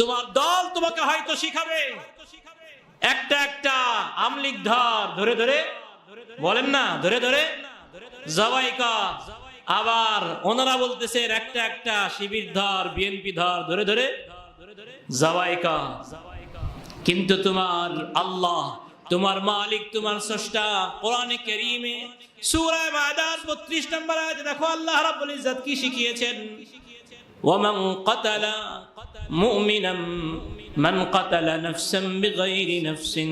তোমার দল তোমাকে হয়তো শিখাবে একটা একটা আমলিক ধরে ধরে বলেন না, ধরে ধরে জবাইকা। আবার ওনারা বলতেছেন একটা একটা শিবির ধর, বিএনপি ধরে ধরে জবাইকা। কিন্তু তোমার আল্লাহ, তোমার মালিক, তোমার স্রষ্টা কোরআনে কারীমে সূরা মায়দার ৩২ নম্বর আয়াতে দেখো আল্লাহ রাব্বুল ইজ্জত কি শিখিয়েছেন। ওয়ামান কাতালা মুমিনান মান কাতালা নাফসান বিগাইরি নাফসিন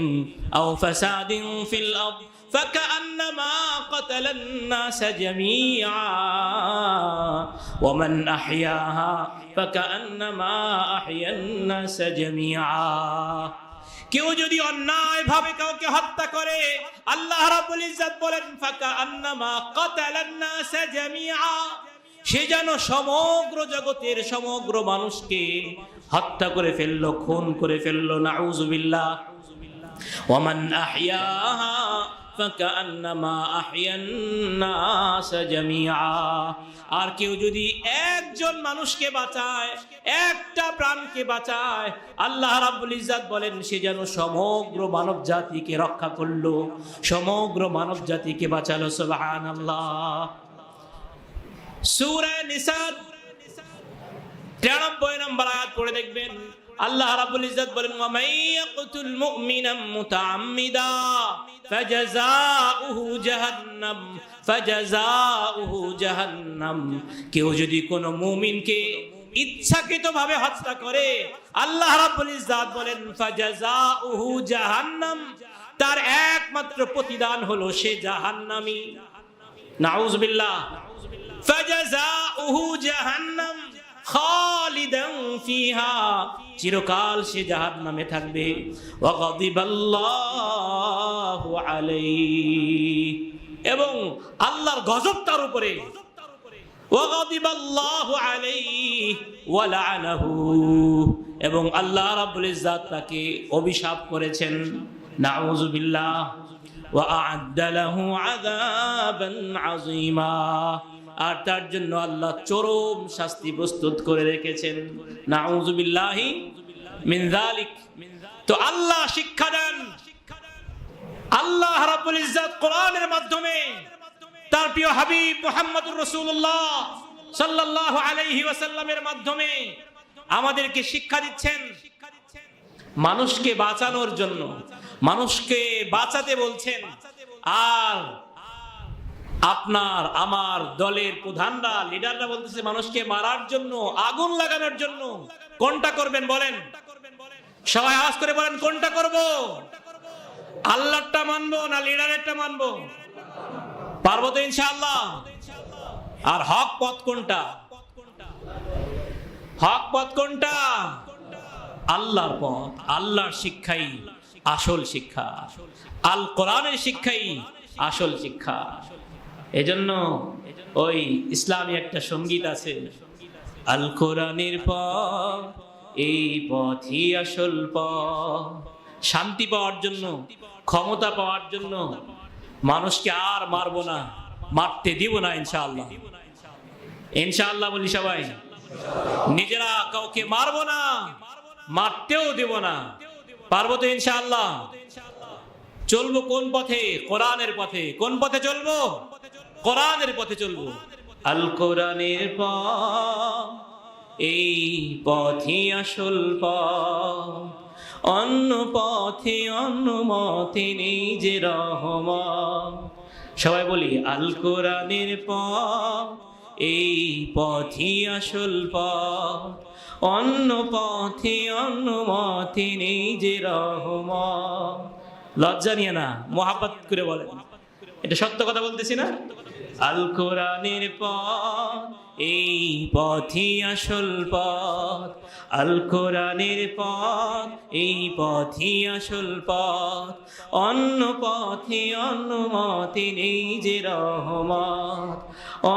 আও ফাসাদিন ফিল আরদ فكأنما قتل الناس جميعا ومن أحياها فكأنما أحيا الناس جميعا। কেউ যদি অন্যায় ভাবে কাউকে হত্যা করে আল্লাহ রাব্বুল ইজ্জত বলেন ফাকান্নামা কাতালান নাস জামিআ, সে যেন সমগ্র জগতের সমগ্র মানুষকে হত্যা করে ফেললো, খুন করে ফেললো। নাউযুবিল্লাহ। ওয়ামান আহইয়াহা ফাকান্নামা আহইয়ান নাস জামিআ। আর কেউ যদি একজন মানুষকে বাঁচায়, একটা প্রাণকে বাঁচায়, আল্লাহ রাব্বুল ইজ্জত বলেন সে যেন সমগ্র মানব জাতিকে রক্ষা করলো, সমগ্র মানব জাতিকে বাঁচালো। সুবহানাল্লাহ। সূরা নিসা 93 নম্বর আয়াত পড়ে দেখবেন আল্লাহ রাব্বুল ইজ্জত বলেন ওয়া মাইয়াকুতুল মুমিনাম মুতাআম্মিদা ফাজাযাউহু জাহান্নাম। কেউ যদি কোন মুমিনকে ইচ্ছাকৃতভাবে হত্যা করে আল্লাহ রাব্বুল ইজ্জত বলেন ফাজাযাউহু জাহান্নাম, তার একমাত্র প্রতিদান হলো সে জাহান্নামী। নাউযুবিল্লাহ। ফাজাযাউহু জাহান্নাম খালিদান ফিহা, চিরকাল সে জাহান্নামে থাকবে। ওয়া গাদিবাল্লাহু আলাইহি, এবং আল্লাহর গজব তার উপরে। ওয়া গাদিবাল্লাহু আলাইহি ওয়া লাআনাহু, এবং আল্লাহ রাব্বুল ইজ্জত তাকে অভিশাপ করেছেন। নাউযুবিল্লাহ। ওয়া আ'আদ্দা লাহু আযাবান আযীমা, আর তার জন্য আল্লাহ চরম শাস্তি প্রস্তুত করে রেখেছেন। নাউযুবিল্লাহি মিন যালিক। তো আল্লাহ শিক্ষা দেন, আল্লাহ রাব্বুল ইজ্জত কোরআনের মাধ্যমে তার প্রিয় হাবিব মুহাম্মদুর রাসূলুল্লাহ সাল্লাল্লাহু আলাইহি ওয়াসাল্লামের মাধ্যমে আমাদেরকে শিক্ষা দিচ্ছেন মানুষকে বাঁচানোর জন্য, মানুষকে বাঁচাতে বলছেন। আর আপনার আমার দলের প্রধানরা, লিডাররা বলতেছে মানুষকে মারার জন্য, আগুন লাগানোর জন্য। কোনটা করবেন বলেন? সবাই আওয়াজ করে বলেন কোনটা করব? আল্লাহরটা মানবো না লিডারেরটা মানবো? পারবো তো ইনশাআল্লাহ। আর হক পথ কোনটা? হক পথ কোনটা? আল্লাহর পথ। আল্লাহর শিক্ষাই আসল শিক্ষা, আল কোরআনের শিক্ষাই আসল শিক্ষা। এজন্য ওই ইসলামী একটা সঙ্গীত আছে, আল কোরআনের পথ এই পথই আসল পথ। শান্তি পাওয়ার জন্য, ক্ষমতা পাওয়ার জন্য মানুষকে আর মারবো না, মারতে দিব না ইনশাআল্লাহ। ইনশাআল্লাহ বলি সবাই। নিজেরা কাউকে মারবো না, মারতেও দেব না। পারবো তো ইনশাআল্লাহ। চলবো কোন পথে? কোরআনের পথে। কোন পথে চলবো? কোরআনের পথে চলবো। আল কোরআনের পথ এই পথই আসল পথ, অন্য পথে অন্য মতে নেই যে রহমত। সবাই বলি আল কোরআনের পথ এই পথই আসল পথ, অন্য পথে অন্য মতে নেই যে রহমত। লজ্জা নিয়ে না, মোহাব্বত করে বলেন। এটা সত্য কথা বলতেছি না? আল কোরআনের পথ এই পথই আসল পথ, আল কোরআনের পথ এই পথই আসল পথ, অন্য পথে অন্য মতে নেই যে রহমত,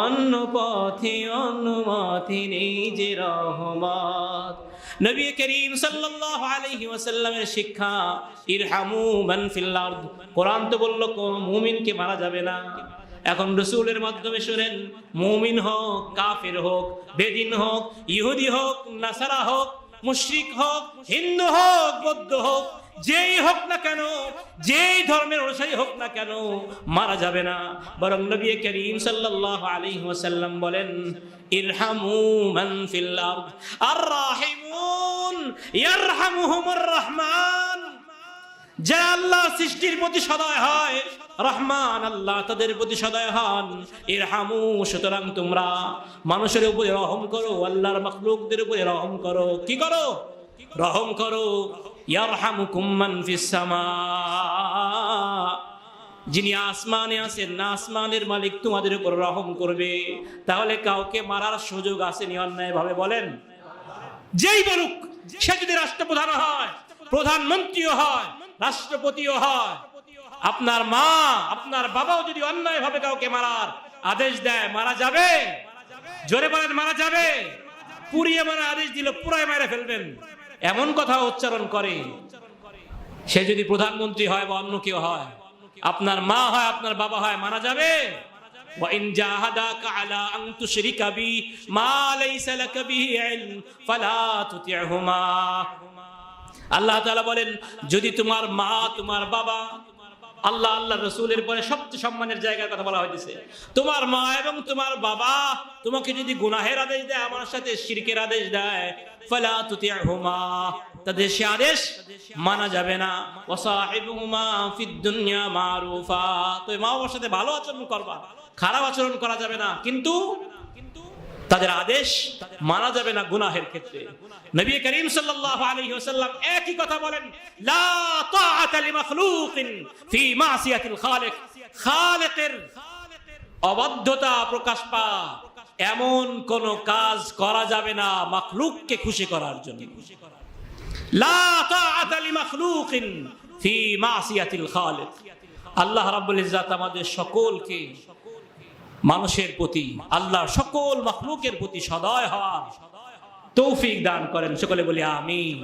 অন্য পথে অন্য মতে নেই যে রহমত। নবী করিম সাল্লাল্লাহু আলাইহি ওয়াসাল্লামের শিক্ষা ইরহামু মান ফিল আরদ। কোরআন তো বলল কোন মুমিনকে মারা যাবে না। এখন রাসূলের মাধ্যমে শুনেন, মুমিন হোক, কাফের হোক, বেদিন হোক, ইহুদি হোক, নাসারা হোক, মুশরিক হোক, হিন্দু হোক, বৌদ্ধ হোক, যেই হোক না কেন, যেই ধর্মের অনুসারী হোক না কেন, মারা যাবে না। বরং নবী করিম সাল্লাল্লাহু আলাইহি ওয়াসাল্লাম বলেন, ইরহামু মান ফিল আরদ আর রাহিমুন ইয়ারহামুহুমুর রহমান। যারা আল্লাহ সৃষ্টির প্রতি সদয় হয়, রহমান আল্লাহ তাদের প্রতি সদয় হন। ইরহামু, সুতরাং তোমরা মানুষের উপরে রহম করো, আল্লাহর মাখলুকদের উপরে রহম করো। কি করো? রহম করো। ইয়ারহামুকুম মান ফিস সামা, যিনি আসমানে আছেন না, আসমানের মালিক তোমাদের উপর রহম করবে। তাহলে কাউকে মারার সুযোগ আসেনি অন্যায় ভাবে? বলেন। যেই বলুক, সে যদি রাষ্ট্রপ্রধান হয়, প্রধানমন্ত্রীও হয়, রাষ্ট্রপতিও হয়, আপনার মা, আপনার বাবাও যদি অন্যায় ভাবে কাউকে মারার আদেশ দেয়, মারা যাবে? জোরে বলেন, মারা যাবে? পুড়িয়ে মারার আদেশ দিল, পুরাই মেরে ফেলবেন, এমন কথা উচ্চারণ করে, সে যদি প্রধানমন্ত্রী হয় বা অন্য কেউ হয়, আপনার মা হয়, আপনার বাবা হয়, মারা যাবে? وَإِنْ جَاهَدَاكَ عَلَىٰ أَن تُشْرِكَ بِي مَا لَيْسَ لَكَ بِهِ عِلْمٌ فَلَا تُطِعْهُمَا। আল্লাহ তাআলা বলেন, যদি তোমার মা, তোমার বাবা, আল্লাহ আল্লাহ রাসূলের পরে সবচেয়ে সম্মানের জায়গার কথা বলা হয়েছে, তোমার মা এবং তোমার বাবা তোমাকে যদি গুনাহের আদেশ দেয়, আমার সাথে শিরকের আদেশ দেয়, ফালা তুতি'হুমা, তাদের সে আদেশ মানা যাবে না। ওয়াসাহিবুহুমা ফিদ দুনিয়া মারুফা, তো মা বাবার সাথে ভালো আচরণ করবা, খারাপ আচরণ করা যাবে না, কিন্তু তাদের আদেশ মানা যাবে না গুনাহের ক্ষেত্রে। নবী করিম সাল্লাল্লাহু আলাইহি ওয়াসাল্লাম একই কথা বলেন, লা তাআতা লিমাখলুকিন ফি মাসিয়াতিল খালিক, খালিকের অবাধ্যতা প্রকাশ পায় এমন কোন কাজ করা যাবে না মাখলুককে খুশি করার জন্য। লা তাআতা লিমাখলুকিন ফি মাসিয়াতিল খালিক। আল্লাহ রাব্বুল ইজ্জাত আমাদের সকলকে মানুষের প্রতি, আল্লাহর সকল মাখলুকের প্রতি সদয় হওয়ার তৌফিক দান করেন। সকলে বলি আমিন।